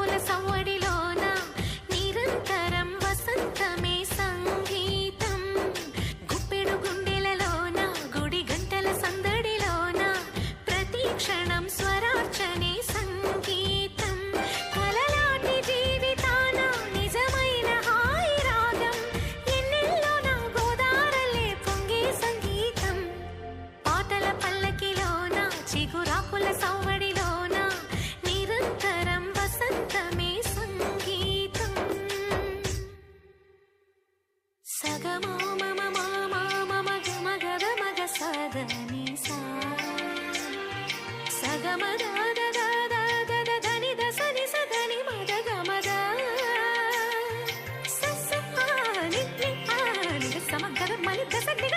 చిగురాకుల సవ్వడిలోన నిరంతరం వసంతమే సంగీతం. గుప్పెడు గుండెలలోన గుడి గంటల సందడిలోన ప్రతి క్షణం స్వరార్చనే సంగీతం. కలలాంటి జీవితాన నిజమైన హాయి రాగం ఎన్నెల్లో నా గోదారలే పొంగే సంగీతం. పాటల పల్లకిలోన చిగురాకుల సవ్వడిలోన నిరంతరం వసంతమే సంగీతం. సగమా మమ మామా మమ గమ గద మగ సదని సా సగమ దాద దాద దద ధని దసని సదని మద గమద స స ఆ ని ని ఆ ని సమ గద మని దస ని